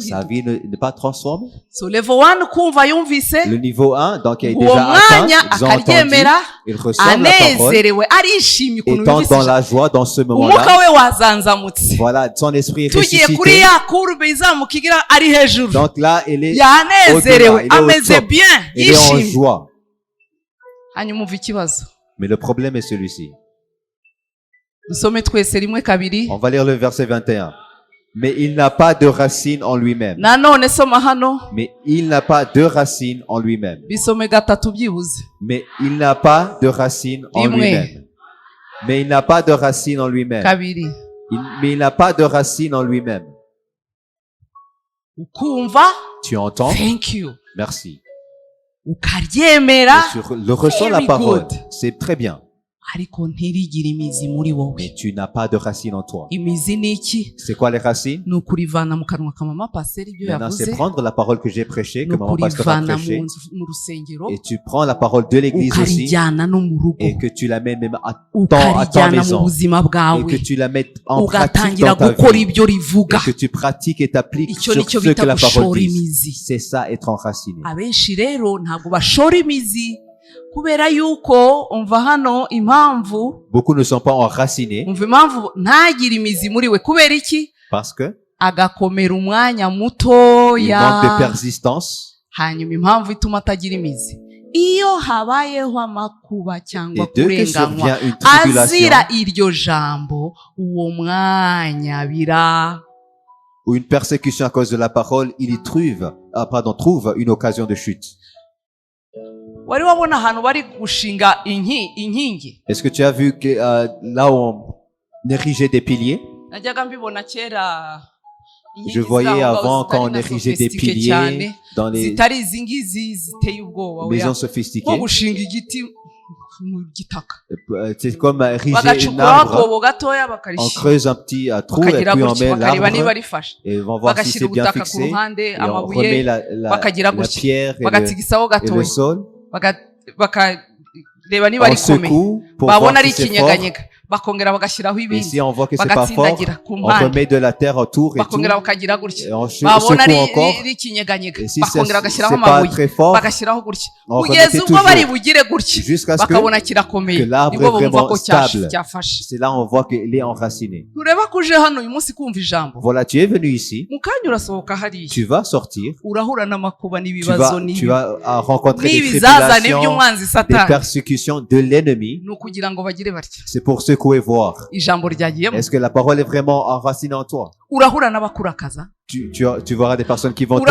Sa vie n'est pas transformée. Le niveau 1, donc il est déjà atteint, ils ont entendu, ils reçoivent la parole, étant dans la joie dans ce moment-là. Voilà, son esprit est ressuscité. Donc là, il est au-delà, il est en joie. Mais le problème est celui-ci. On va lire le verset 21. Mais il n'a pas de racine en lui-même. Mais il n'a pas de racine en lui-même. Mais il n'a pas de racine en lui-même. Mais il n'a pas de racine en lui-même. Mais il n'a pas de racine en lui-même. Tu entends? Thank you. Merci. ukaryemera, le ressens la parole, c'est très bien. ariko ntirigire imizi muri wowe. Mais tu n'as pas de racines en toi. Imizi ni iki? C'est quoi les racines? Ni ukurivana mu kanwa ka mama pasteur ibyo Maintenant, yavuze. c'est prendre la parole que j'ai prêchée, que maman pasteur a prêchée, mu rusengero, et tu prends la parole de l'église aussi, ukarijyana no mu rugo, et que tu la mets même à ta maison, et que tu la mets en pratique dans ta vie, et que tu pratiques et t'appliques sur ce que la parole dit. C'est ça, être enraciné. Abenshi rero ntabwo bashora imizi kubera yuko umva hano impamvu. Beaucoup ne sont pas enracinés. Umva impamvu ntagire imizi muri we kubera iki? Parce que agakomera umwanya mutoya. il manque de persistance. Hanyuma impamvu ituma atagira imizi, iyo habayeho amakuba cyangwa kurenganywa azira iryo jambo, uwo mwanya bira, ou une persécution à cause de la parole, il y trouve une occasion de chute. Wari wabona ahantu bari gushinga inkingi? Est-ce que tu as vu que là où on érigeait des piliers? Najyaga mbibona kera. Je voyais avant quand on érigeait des piliers dans les maisons sophistiquées. C'est comme ériger un arbre. On creuse un petit trou et puis on met l'arbre et on va voir si c'est bien fixé. Et on remet la pierre et le sol. On secoue pour voir si c'est fort. Et si on voit que c'est pas fort, on remet de la terre autour et tout. Et on secoue encore. Et si c'est pas très fort, on remet toujours. Jusqu'à ce que l'arbre est vraiment stable. C'est là on voit qu'il est enraciné. Voilà, tu es venu ici. Tu vas sortir. Tu vas rencontrer des tribulations, des persécutions de l'ennemi. C'est pour secouer voir. Est-ce que la parole est vraiment enracinée en toi? Tu verras des personnes qui vont te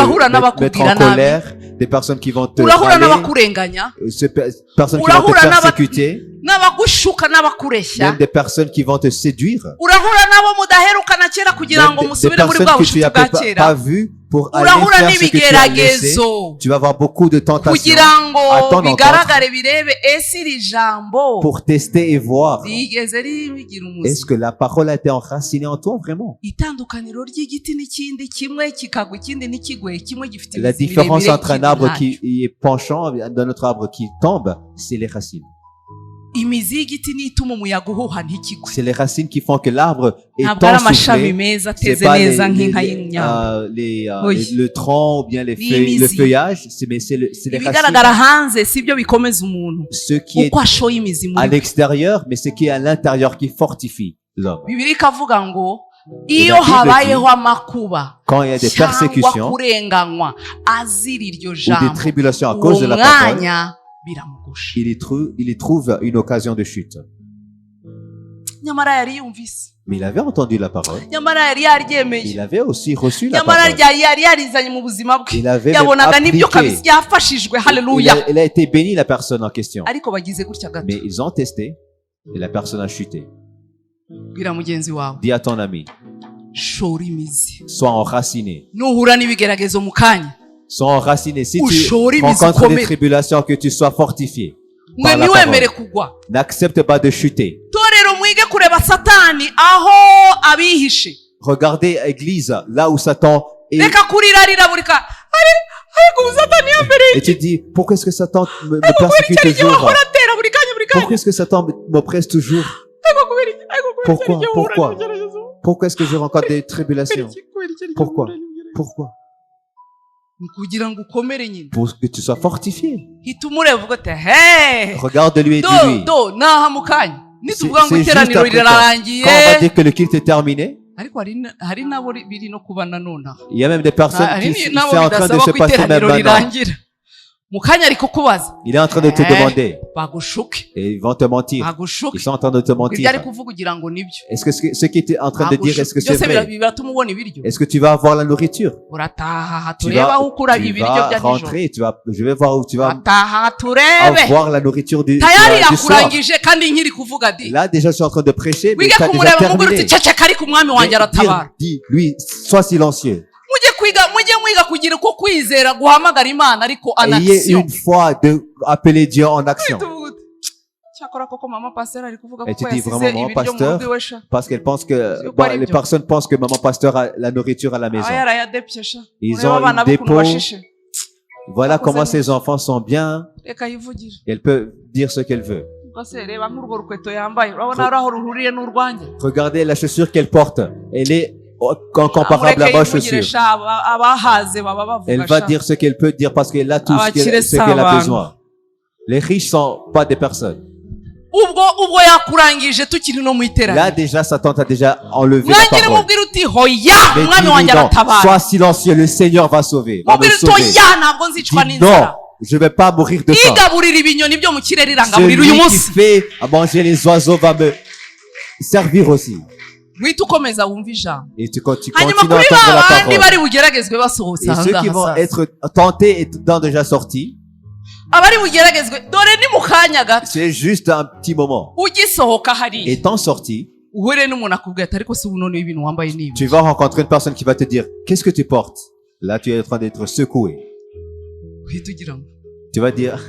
mettre en colère, des personnes qui vont te râler, personnes qui vont te persécuter, même des personnes qui vont te séduire, des personnes que tu n'as pas vues pour aller faire ce que tu as laissé. Tu vas avoir beaucoup de tentations. Attendre encore pour tester et voir. Est-ce que la parole a été enracinée en toi vraiment? La différence entre un arbre qui est penchant et un autre arbre qui tombe, c'est les racines. C'est les racines qui font que l'arbre est essoufflé. C'est pas le tronc ou bien le feuillage, mais c'est les racines. Ce qui est à l'extérieur, mais ce qui est à l'intérieur qui fortifie l'homme. Quand il y a des persécutions ou des tribulations à cause de la parole, il y trouve une occasion de chute. Mais il avait entendu la parole. Il avait aussi reçu la parole. Il avait même appliqué. Il a été béni, la personne en question. Mais ils ont testé et la personne a chuté. Dis à ton ami, sois enraciné. Sois enraciné. Si tu rencontres des tribulations, que tu sois fortifié. N'accepte pas de chuter. Regardez l'église, là où Satan est. Et tu dis, pourquoi est-ce que Satan me persécute toujours? Pourquoi est-ce que Satan m'oppresse toujours? Pourquoi est-ce que je rencontre des tribulations? Pourquoi? Pour que tu sois fortifié. Regarde-lui et dis-lui. C'est juste après quand on va dire que le culte est terminé. Il y a même des personnes qui sont en train de se passer même maintenant. Il est en train de te demander. Et ils vont te mentir. Ils sont en train de te mentir. Est-ce que ce qui est en train de dire, est-ce que c'est vrai? Est-ce que tu vas avoir la nourriture? Tu vas rentrer et je vais voir où tu vas avoir la nourriture du soir. Là, déjà, je suis en train de prêcher, mais tu as déjà terminé. Dis, lui, sois silencieux. kugira uko kwizera guhamagara Imana ariko en action. Ayez une foi de appeler Dieu en action. Et tu dis vraiment maman pasteur parce qu'elle pense que bon, les personnes pensent que maman pasteur a la nourriture à la maison. Ils ont une dépôt. Voilà comment ces enfants sont bien. Elle peut dire ce qu'elle veut. Regardez la chaussure qu'elle porte. Elle est comparable à ma chaussure. Elle va dire ce qu'elle peut dire parce qu'elle a tout ce qu'elle a besoin. Les riches sont pas des personnes. Là déjà Satan t'a déjà enlevé la parole. Mais dis-lui, sois silencieux, le Seigneur va sauver. Va me sauver. Dis non, je ne vais pas mourir de faim. Celui qui fait à manger les oiseaux va me servir aussi. Et tu continues à entendre la parole. Et ceux qui vont être tentés étant déjà sortis, c'est juste un petit moment. Étant sorti, tu vas rencontrer une personne qui va te dire, qu'est-ce que tu portes? Là, tu es en train d'être secoué. Tu vas dire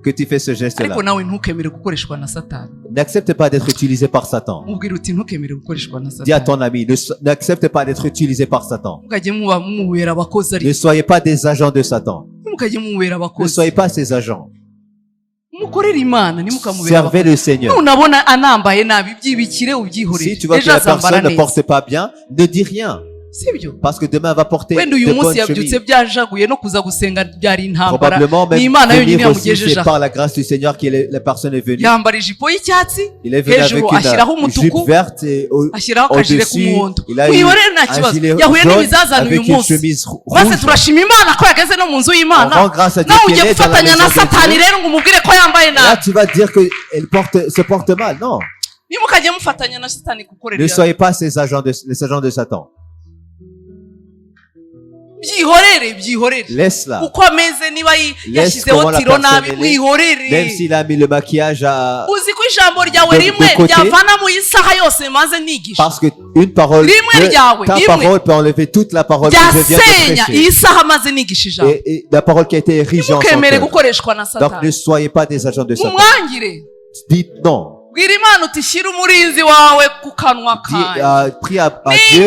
que tu fais ce geste-là. N'accepte pas d'être utilisé par Satan. Dis à ton ami, n'accepte pas d'être utilisé par Satan. Ne soyez pas des agents de Satan. Ne soyez pas ses agents. Servez le Seigneur. Si tu vois que la personne ne porte pas bien, ne dis rien. Parce que demain elle va porter de bonnes chemises. Probablement même venir aussi, c'est par la grâce du Seigneur que la personne est venue. Il est venu avec une jupe verte et au-dessus, il a eu un gilet jaune avec une chemise rouge. On rend grâce à Dieu qu'elle est dans la maison de Dieu. Là tu vas dire qu'elle se porte mal. Non. Ne soyez pas les agents de Satan. Laisse-la. Laisse comment la personne est. Même s'il a mis le maquillage de côté. Parce qu'une parole, ta parole peut enlever toute la parole que je viens de prêcher. Et la parole qui a été érigée en son cœur. Donc ne soyez pas des agents de Satan. Dites non. Prie à Dieu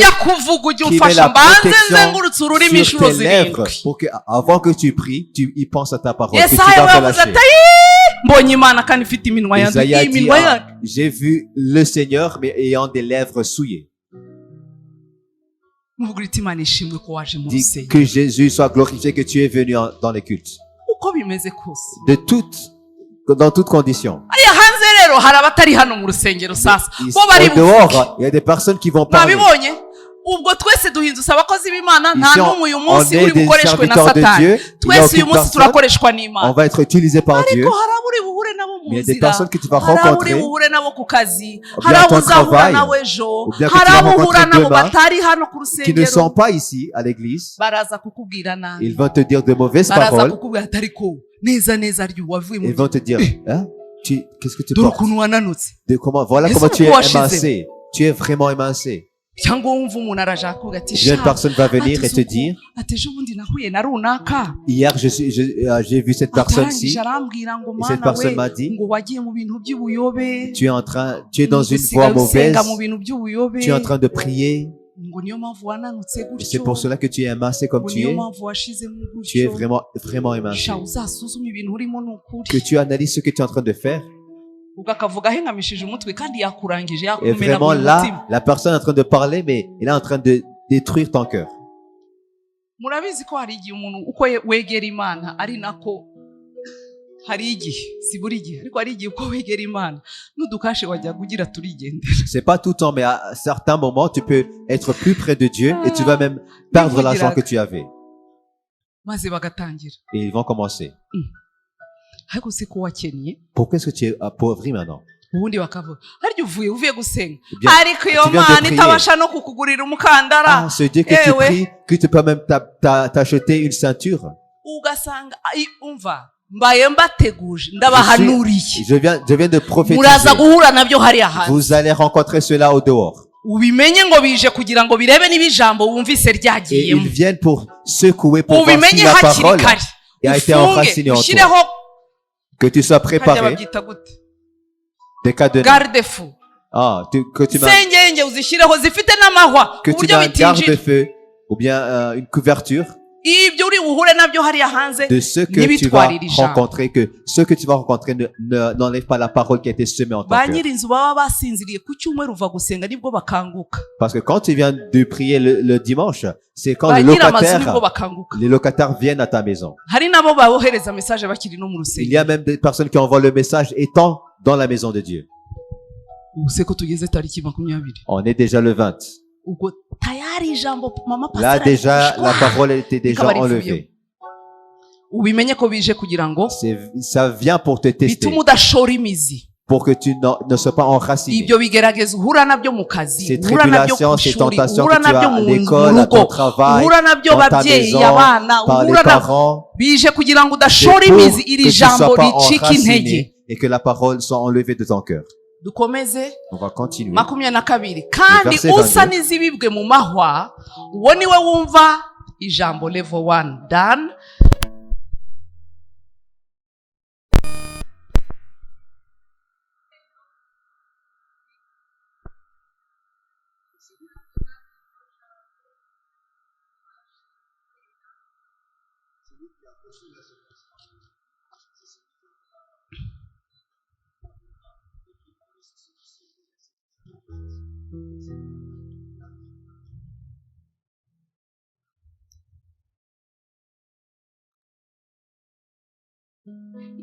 qui met la protection sur tes lèvres pour que, avant que tu pries, il pense à ta parole que tu vas relâcher. Isaïe a dit, j'ai vu le Seigneur mais ayant des lèvres souillées. Dis que Jésus soit glorifié, que tu es venu dans les cultes. Dans toutes conditions. Au dehors, il y a des personnes qui vont parler. Ici, on est des serviteurs de Dieu. On va être utilisés par Dieu. Mais il y a des personnes que tu vas rencontrer, ou bien à ton travail, ou bien que tu vas rencontrer demain, qui ne sont pas ici à l'église. Ils vont te dire de mauvaises paroles. Ils vont te dire, hein? Qu'est-ce que tu portes? Voilà comment tu es émincé. Tu es vraiment émincé. Une personne va venir et te dire, hier j'ai vu cette personne-ci, et cette personne m'a dit, tu es dans une voie mauvaise, tu es en train de prier. Et c'est pour cela que tu es émincé comme tu es. Tu es vraiment, vraiment émincé. Que tu analyses ce que tu es en train de faire. Et vraiment là, la personne est en train de parler, mais elle est en train de détruire ton cœur. C'est pas tout le temps, mais à certains moments, tu peux être plus près de Dieu et tu vas même perdre l'argent que tu avais. Et ils vont commencer. Pourquoi est-ce que tu es appauvri maintenant? Tu viens de prier. Ah, ce Dieu que tu pries, que tu peux même t'acheter une ceinture. Je viens de prophétiser. Vous allez rencontrer cela au dehors. ubimenye ngo bije kugira ngo birebe niba ijambo wumvise ryagiyemo. Ils viennent pour secouer pour voir si la parole a été enracinée en toi. Que tu sois préparé. Des cas de garde-fou. Que tu mets un garde-feu ou bien une couverture de ceux que tu vas rencontrer, que ceux que tu vas rencontrer n'enlèvent pas la parole qui a été semée en ton cœur. Parce que quand tu viens de prier le dimanche, c'est quand les locataires viennent à ta maison. Il y a même des personnes qui envoient le message étant dans la maison de Dieu. On est déjà le 20. Là déjà, la parole était déjà enlevée. Ça vient pour te tester, pour que tu ne sois pas enraciné. Ces tribulations, ces tentations que tu as à l'école, à ton travail, dans ta maison, par les parents, c'est pour que tu ne sois pas enraciné et que la parole soit enlevée de ton cœur. On va continuer. Kandi usa n'izibibwe mu mahwa uwo niwe wumva ijambo level 1 done.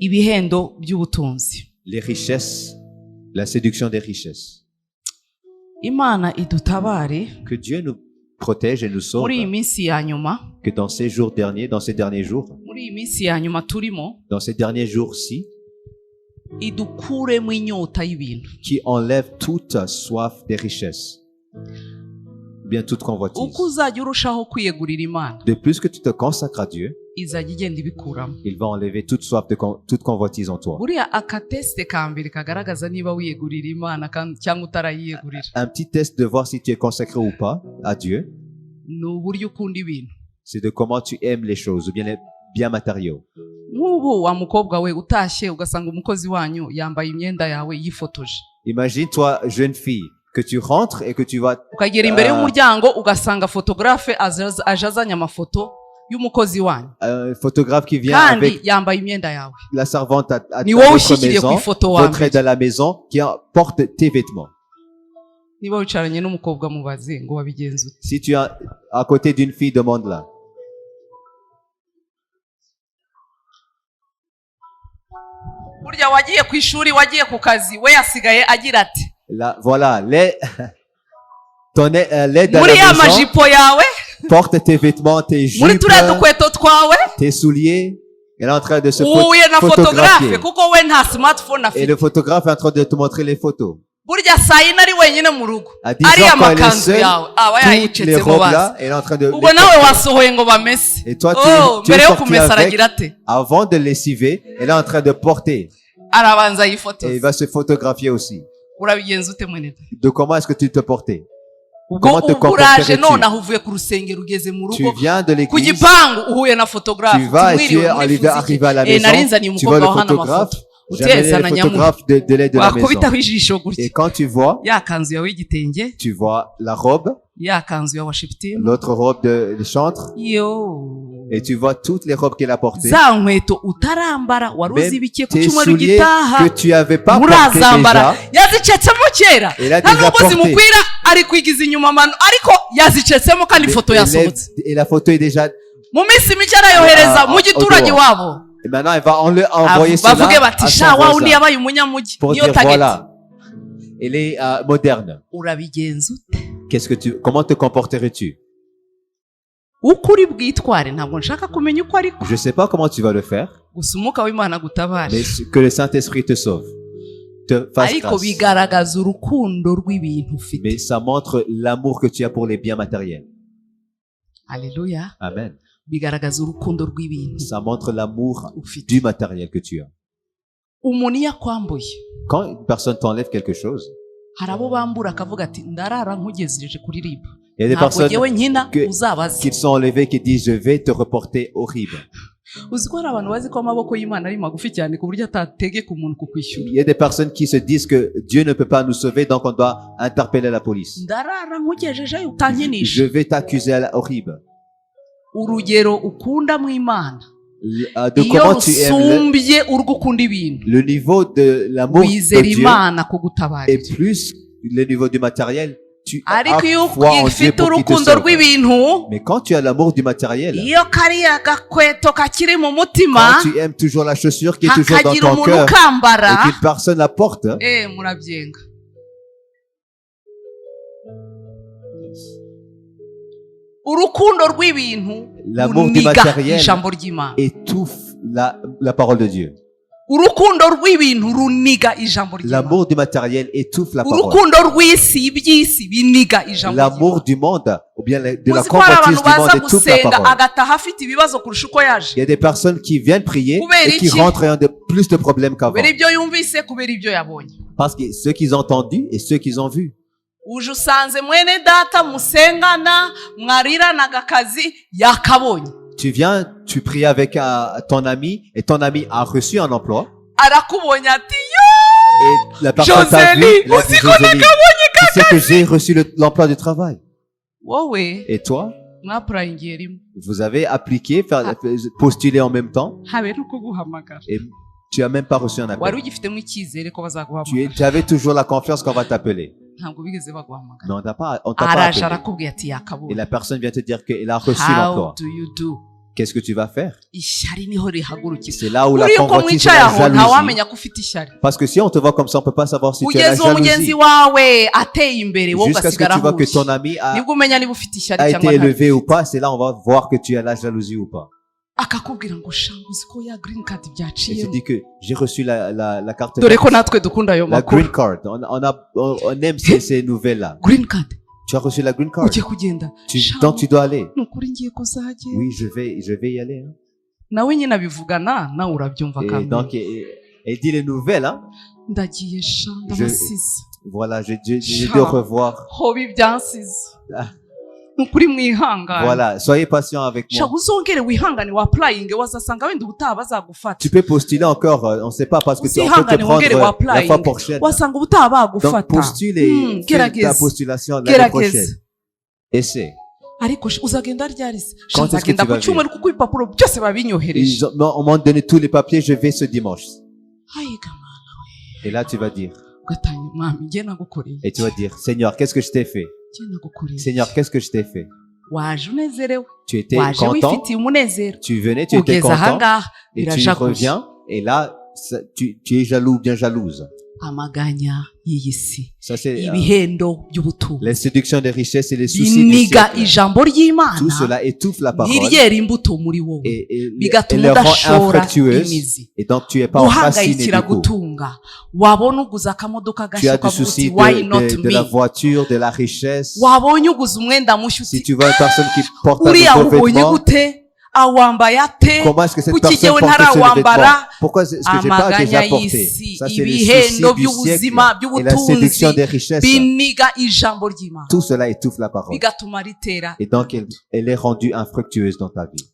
Ibihendo by'ubutunzi. Les richesses, la séduction des richesses. Imana idutabare. Que Dieu nous protège et nous sauve. Muri iminsi ya nyuma. Que dans ces jours derniers, dans ces derniers jours. Muri iminsi ya nyuma turimo. Dans ces derniers jours-ci. Idukuremo inyota y'ibintu. Qui enlève toute soif des richesses. Bien toute convoitise. Uko uzajya urushaho kwiyegurira Imana. De plus que tu te consacres à Dieu, izajya igenda ibikuramo. Il va enlever toute soif de toute convoitise en toi. Buriya akateste ka mbere kagaragaza niba wiyegurira Imana cyangwa utarayiyegurira. Un petit test de voir si tu es consacré ou pas à Dieu. N'uburyo ukunda ibintu. C'est de comment tu aimes les choses ou bien les biens matériaux. Nk'ubu wa mukobwa we utashye ugasanga umukozi wanyu yambaye imyenda yawe yifotoje. Imagine toi jeune fille que tu rentres et que tu vas ukagera imbere y'umuryango ugasanga photographe ajazanya amafoto y'umukozi wanyu. Photographe qui vient avec yambaye imyenda yawe. La servante à votre maison, votre aide à la maison qui porte tes vêtements. Niba wicaranye n'umukobwa mubaze ngo wabigenze ute. Si tu es à côté d'une fille, demande-la. Burya wagiye ku ishuri wagiye ku kazi we yasigaye agira ati. Voilà, l'aide à la maison. Porte tes vêtements, tes jupes, tes souliers. Elle est en train de se photographier. Et le photographe est en train de te montrer les photos. À 10 ans, quand elle est seule, toutes les robes là, elle est en train de et toi, tu es sorti avec. Avant de lessiver, elle est en train de porter. Et il va se photographier aussi. De comment est-ce que tu te portais? Comment te comporterais-tu? Tu viens de l'église, tu vas et tu es arrivé à la maison, tu vois le photographe, j'amène le photographe de l'aide de la maison. Et quand tu vois, tu vois la robe, l'autre robe de chantre, et tu vois toutes les robes qu'elle a portées. Même tes souliers que tu avais pas portés déjà. Elle a déjà porté. Et la photo est déjà et maintenant elle va envoyer cela à son voisin pour dire voilà, elle est moderne. Comment te comporterais-tu? Je sais pas comment tu vas le faire, mais que le Saint-Esprit te sauve, te fasse grâce. Mais ça montre l'amour que tu as pour les biens matériels. Alléluia. Amen. Ça montre l'amour du matériel que tu as. Quand une personne t'enlève quelque chose, Il y a des personnes qui sont enlevées qui disent je vais te reporter au RIB. Il y a des personnes qui se disent que Dieu ne peut pas nous sauver, donc on doit interpeller la police. Je vais t'accuser au RIB. De comment tu aimes le niveau de l'amour de Dieu et plus le niveau du matériel. Tu as foi en Dieu pour qu'il te sauve. Mais quand tu as l'amour du matériel, quand tu aimes toujours la chaussure qui est toujours dans ton cœur et qu'une personne la porte, l'amour du matériel étouffe la parole de Dieu. L'amour du matériel étouffe la parole. L'amour du monde, ou bien de la convoitise du monde étouffe la parole. Il y a des personnes qui viennent prier et qui rentrent et ont plus de problèmes qu'avant. Parce que ceux qu'ils ont entendus et ceux qu'ils ont vus. Tu viens, tu pries avec ton ami et ton ami a reçu un emploi. Et la personne t'a vu, tu sais que j'ai reçu l'emploi du travail. Et toi, vous avez appliqué, postulé en même temps. Et tu n'as même pas reçu un appel. Tu avais toujours la confiance qu'on va t'appeler. Mais on t'a pas appelé. Et la personne vient te dire qu'elle a reçu l'emploi. Qu'est-ce que tu vas faire? C'est là où la convoitise et la jalousie. Parce que si on te voit comme ça, on peut pas savoir si tu as la jalousie. Jusqu'à ce que tu vois que ton ami a été élevé ou pas, c'est là on va voir que tu as la jalousie ou pas. Et tu dis que j'ai reçu la carte verte. La green card. On aime ces nouvelles-là. Tu as reçu la green card. Donc tu dois aller. Oui, je vais y aller. Et donc, elle dit les nouvelles. Hein? Voilà, je dois revoir. Voilà, soyez patient avec moi. Tu peux postuler encore, on ne sait pas, parce que on peut te prendre la fois prochaine. Donc postule et fais ta postulation l'année prochaine. Essaie. Quand est-ce que tu vas venir? On m'a donné tous les papiers, je vais ce dimanche. Et là tu vas dire. Et tu vas dire, Seigneur, qu'est-ce que je t'ai fait? Seigneur, qu'est-ce que je t'ai fait? Tu étais content, tu venais, tu étais content, et tu reviens, et là, tu es jaloux ou bien jalouse. Ça, c'est les séductions des richesses et les soucis du siècle. Tout cela étouffe la parole et les rend infructueuses. Et donc, tu es pas enraciné du coup. Tu as du souci de la voiture, de la richesse. Si tu vois une personne qui porte un nouveau vêtement, comment est-ce que cette personne porte ce vêtement? Pourquoi est-ce que j'ai pas déjà porté? Ça, c'est les soucis du siècle et la séduction des richesses. Tout cela étouffe la parole. Et donc, elle est rendue infructueuse dans ta vie.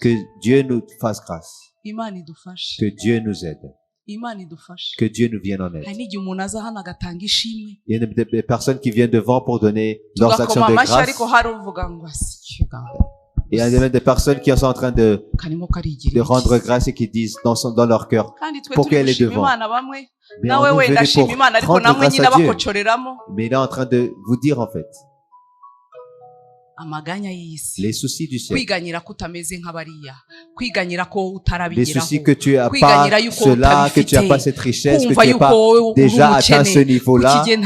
Que Dieu nous fasse grâce. Que Dieu nous aide. Que Dieu nous vienne en aide. Il y a des personnes qui viennent devant pour donner leurs actions de grâce. Et il y a même des personnes qui sont en train de rendre grâce et qui disent dans leur cœur, pourquoi elle est devant? Mais on est venu pour rendre grâce à Dieu. Mais il est en train de vous dire en fait, les soucis du ciel, les soucis que tu as pas cela, que tu as pas cette richesse, que tu n'as pas déjà atteint ce niveau-là, et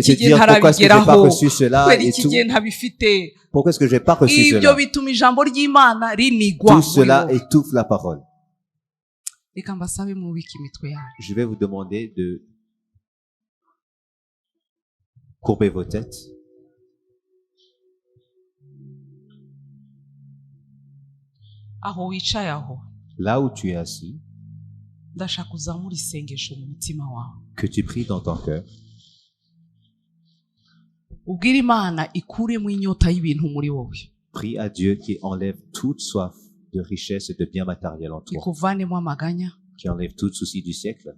te dire pourquoi est-ce que j'ai pas reçu cela et tout. Pourquoi est-ce que j'ai pas reçu cela? Tout cela étouffe la parole. Je vais vous demander de courber vos têtes. Là où tu es assis, ndashaka uzamura isengesho mu mutima wawe. Que tu pries dans ton cœur. Ubwire Imana ikuremo inyota y'ibintu muri wowe. Prie à Dieu qui enlève toute soif de richesse et de biens matériels en toi. Ikuvanemo amaganya. Qui enlève tout souci du siècle.